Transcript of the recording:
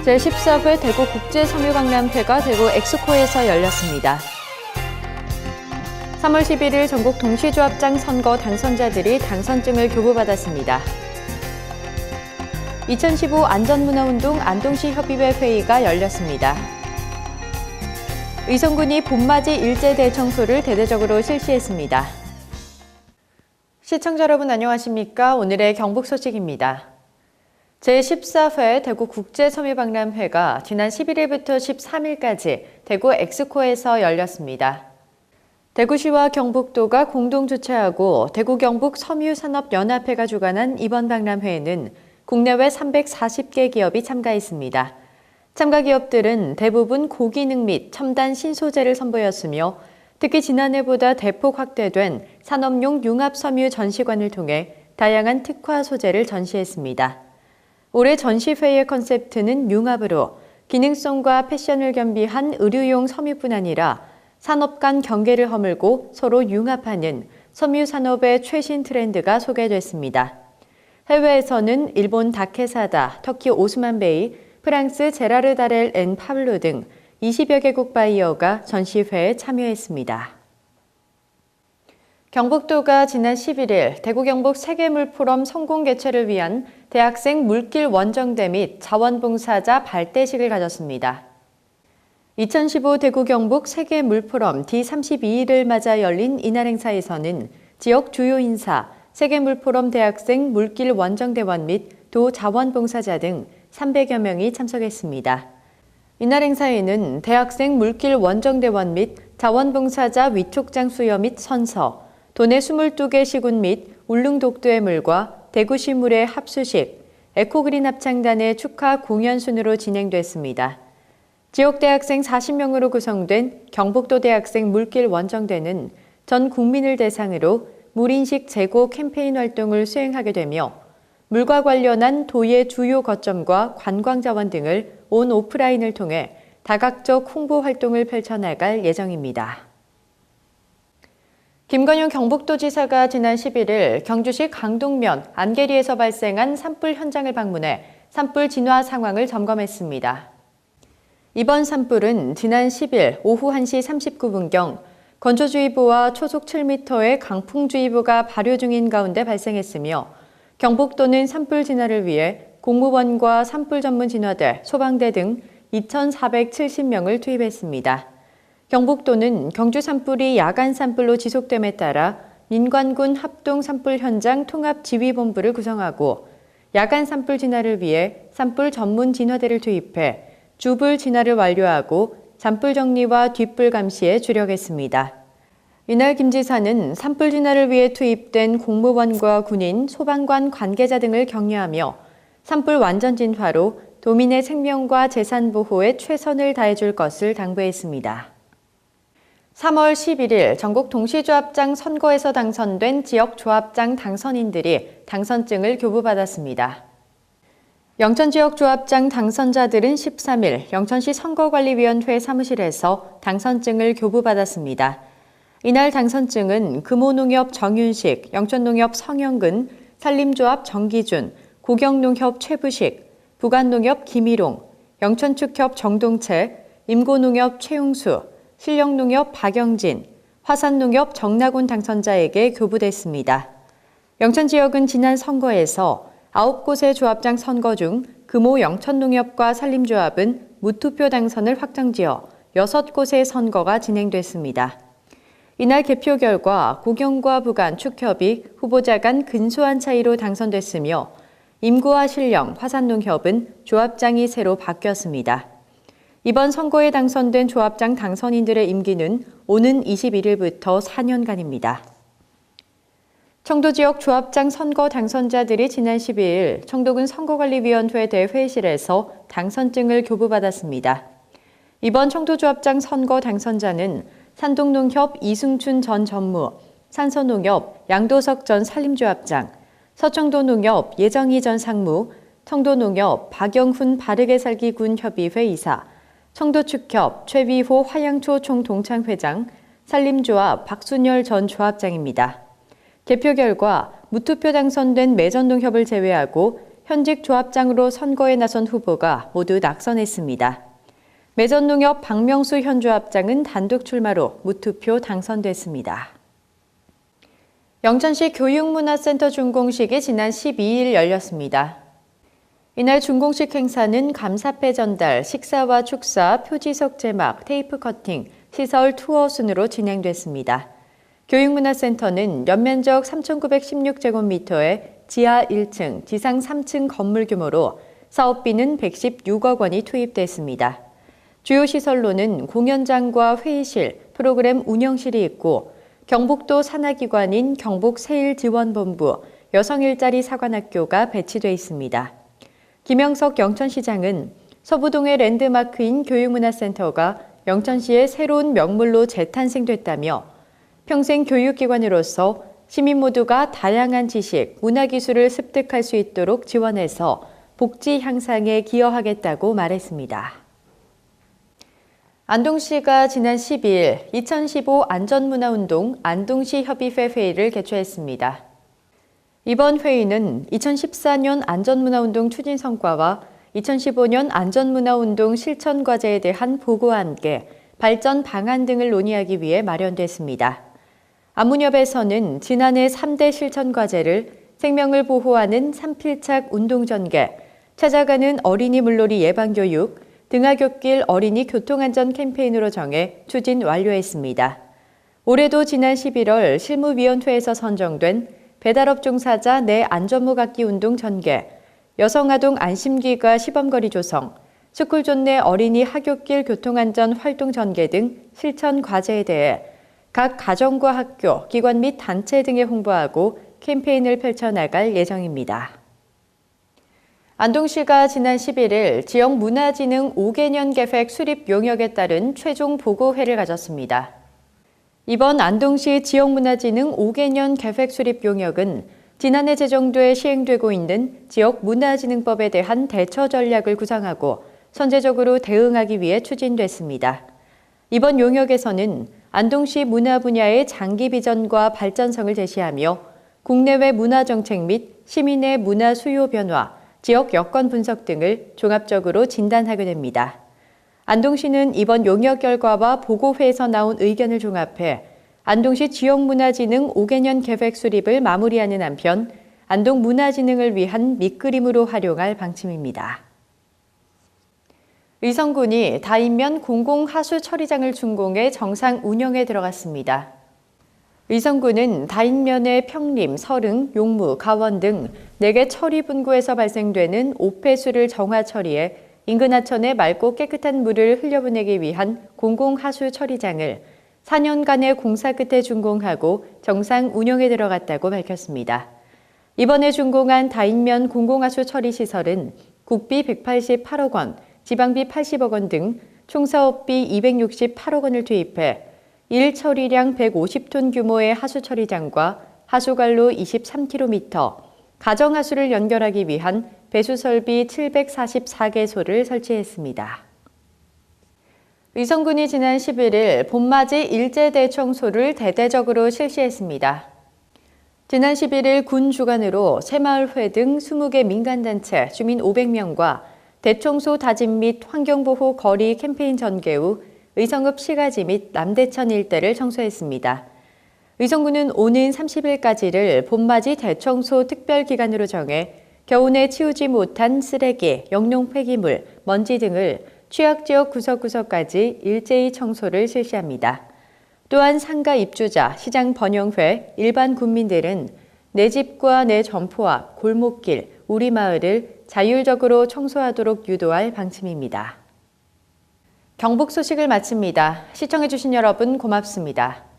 제14회 대구 국제섬유박람회가 대구 엑스코에서 열렸습니다. 3월 11일 전국 동시조합장 선거 당선자들이 당선증을 교부받았습니다. 2015 안전문화운동 안동시 협의회 회의가 열렸습니다. 의성군이 봄맞이 일제 대청소를 대대적으로 실시했습니다. 시청자 여러분 안녕하십니까? 오늘의 경북 소식입니다. 제14회 대구 국제섬유박람회가 지난 11일부터 13일까지 대구 엑스코에서 열렸습니다. 대구시와 경북도가 공동 주최하고 대구경북섬유산업연합회가 주관한 이번 박람회에는 국내외 340개 기업이 참가했습니다. 참가 기업들은 대부분 고기능 및 첨단 신소재를 선보였으며 특히 지난해보다 대폭 확대된 산업용 융합섬유 전시관을 통해 다양한 특화 소재를 전시했습니다. 올해 전시회의 컨셉트는 융합으로 기능성과 패션을 겸비한 의류용 섬유뿐 아니라 산업 간 경계를 허물고 서로 융합하는 섬유 산업의 최신 트렌드가 소개됐습니다. 해외에서는 일본 다케사다, 터키 오스만베이, 프랑스 제라르 다렐 앤 파블로 등 20여 개국 바이어가 전시회에 참여했습니다. 경북도가 지난 11일 대구 경북 세계물포럼 성공 개최를 위한 대학생 물길 원정대 및 자원봉사자 발대식을 가졌습니다. 2015 대구 경북 세계물포럼 D32일을 맞아 열린 이날 행사에서는 지역 주요 인사, 세계물포럼 대학생 물길 원정대원 및 도 자원봉사자 등 300여 명이 참석했습니다. 이날 행사에는 대학생 물길 원정대원 및 자원봉사자 위촉장 수여 및 선서, 도내 22개 시군 및 울릉독도의 물과 대구시 물의 합수식, 에코그린 합창단의 축하 공연 순으로 진행됐습니다. 지역 대학생 40명으로 구성된 경북도 대학생 물길 원정대는 전 국민을 대상으로 물인식 제고 캠페인 활동을 수행하게 되며 물과 관련한 도의 주요 거점과 관광자원 등을 온 오프라인을 통해 다각적 홍보 활동을 펼쳐나갈 예정입니다. 김건영 경북도지사가 지난 11일 경주시 강동면 안계리에서 발생한 산불 현장을 방문해 산불 진화 상황을 점검했습니다. 이번 산불은 지난 10일 오후 1시 39분경 건조주의보와 초속 7m의 강풍주의보가 발효 중인 가운데 발생했으며 경북도는 산불 진화를 위해 공무원과 산불 전문 진화대, 소방대 등 2,470명을 투입했습니다. 경북도는 경주 산불이 야간 산불로 지속됨에 따라 민관군 합동 산불 현장 통합지휘본부를 구성하고 야간 산불 진화를 위해 산불 전문 진화대를 투입해 주불 진화를 완료하고 잔불 정리와 뒷불 감시에 주력했습니다. 이날 김 지사는 산불 진화를 위해 투입된 공무원과 군인, 소방관 관계자 등을 격려하며 산불 완전 진화로 도민의 생명과 재산 보호에 최선을 다해줄 것을 당부했습니다. 3월 11일 전국 동시조합장 선거에서 당선된 지역조합장 당선인들이 당선증을 교부받았습니다. 영천지역조합장 당선자들은 13일 영천시 선거관리위원회 사무실에서 당선증을 교부받았습니다. 이날 당선증은 금호농협 정윤식, 영천농협 성영근, 산림조합 정기준, 고경농협 최부식, 부간농협 김일홍, 영천축협 정동채, 임고농협 최용수, 실령농협 박영진, 화산농협 정나곤 당선자에게 교부됐습니다. 영천지역은 지난 선거에서 9곳의 조합장 선거 중 금호 영천농협과 산림조합은 무투표 당선을 확정지어 6곳의 선거가 진행됐습니다. 이날 개표 결과 고경과 부간, 축협이 후보자 간 근소한 차이로 당선됐으며 임고와 실령, 화산농협은 조합장이 새로 바뀌었습니다. 이번 선거에 당선된 조합장 당선인들의 임기는 오는 21일부터 4년간입니다. 청도 지역 조합장 선거 당선자들이 지난 12일 청도군 선거관리위원회 대회의실에서 당선증을 교부받았습니다. 이번 청도조합장 선거 당선자는 산동농협 이승춘 전 전무, 산서농협 양도석 전 산림조합장, 서청도농협 예정희 전 상무, 청도농협 박영훈 바르게살기군 협의회 이사, 청도축협 최위호 화양초 총동창회장, 산림조합 박순열 전 조합장입니다. 개표 결과 무투표 당선된 매전농협을 제외하고 현직 조합장으로 선거에 나선 후보가 모두 낙선했습니다. 매전농협 박명수 현 조합장은 단독 출마로 무투표 당선됐습니다. 영천시 교육문화센터 준공식이 지난 12일 열렸습니다. 이날 준공식 행사는 감사패 전달, 식사와 축사, 표지석 제막, 테이프 커팅, 시설 투어 순으로 진행됐습니다. 교육문화센터는 연면적 3,916제곱미터의 지하 1층, 지상 3층 건물 규모로 사업비는 116억 원이 투입됐습니다. 주요 시설로는 공연장과 회의실, 프로그램 운영실이 있고 경북도 산하기관인 경북세일지원본부, 여성일자리 사관학교가 배치돼 있습니다. 김영석 영천시장은 서부동의 랜드마크인 교육문화센터가 영천시의 새로운 명물로 재탄생됐다며 평생 교육기관으로서 시민 모두가 다양한 지식, 문화기술을 습득할 수 있도록 지원해서 복지 향상에 기여하겠다고 말했습니다. 안동시가 지난 12일 2015 안전문화운동 안동시 협의회 회의를 개최했습니다. 이번 회의는 2014년 안전문화운동 추진 성과와 2015년 안전문화운동 실천 과제에 대한 보고와 함께 발전 방안 등을 논의하기 위해 마련됐습니다. 안문협에서는 지난해 3대 실천 과제를 생명을 보호하는 3필착 운동 전개, 찾아가는 어린이 물놀이 예방교육, 등하굣길 어린이 교통안전 캠페인으로 정해 추진 완료했습니다. 올해도 지난 11월 실무위원회에서 선정된 배달업 종사자 내 안전무각기 운동 전개, 여성아동 안심기가 시범거리 조성, 스쿨존 내 어린이 하굣길 교통안전 활동 전개 등 실천 과제에 대해 각 가정과 학교, 기관 및 단체 등에 홍보하고 캠페인을 펼쳐나갈 예정입니다. 안동시가 지난 11일 지역문화진흥 5개년 계획 수립 용역에 따른 최종 보고회를 가졌습니다. 이번 안동시 지역문화진흥 5개년 계획 수립 용역은 지난해 제정돼 시행되고 있는 지역문화진흥법에 대한 대처 전략을 구상하고 선제적으로 대응하기 위해 추진됐습니다. 이번 용역에서는 안동시 문화 분야의 장기 비전과 발전성을 제시하며 국내외 문화 정책 및 시민의 문화 수요 변화, 지역 여건 분석 등을 종합적으로 진단하게 됩니다. 안동시는 이번 용역 결과와 보고회에서 나온 의견을 종합해 안동시 지역문화진흥 5개년 계획 수립을 마무리하는 한편 안동 문화진흥을 위한 밑그림으로 활용할 방침입니다. 의성군이 다인면 공공하수 처리장을 준공해 정상 운영에 들어갔습니다. 의성군은 다인면의 평림, 설흥, 용무, 가원 등 4개 처리 분구에서 발생되는 오폐수를 정화 처리해 인근 하천에 맑고 깨끗한 물을 흘려보내기 위한 공공하수 처리장을 4년간의 공사 끝에 준공하고 정상 운영에 들어갔다고 밝혔습니다. 이번에 준공한 다인면 공공하수 처리 시설은 국비 188억 원, 지방비 80억 원 등 총사업비 268억 원을 투입해 1처리량 150톤 규모의 하수처리장과 하수관로 23km, 가정하수를 연결하기 위한 배수설비 744개소를 설치했습니다. 의성군이 지난 11일 봄맞이 일제 대청소를 대대적으로 실시했습니다. 지난 11일 군 주관으로 새마을회 등 20개 민간단체 주민 500명과 대청소 다짐 및 환경보호 거리 캠페인 전개 후 의성읍 시가지 및 남대천 일대를 청소했습니다. 의성군은 오는 30일까지를 봄맞이 대청소 특별기간으로 정해 겨우내 치우지 못한 쓰레기, 영농 폐기물, 먼지 등을 취약지역 구석구석까지 일제히 청소를 실시합니다. 또한 상가 입주자, 시장 번영회, 일반 국민들은 내 집과 내 점포 앞, 골목길, 우리 마을을 자율적으로 청소하도록 유도할 방침입니다. 경북 소식을 마칩니다. 시청해주신 여러분 고맙습니다.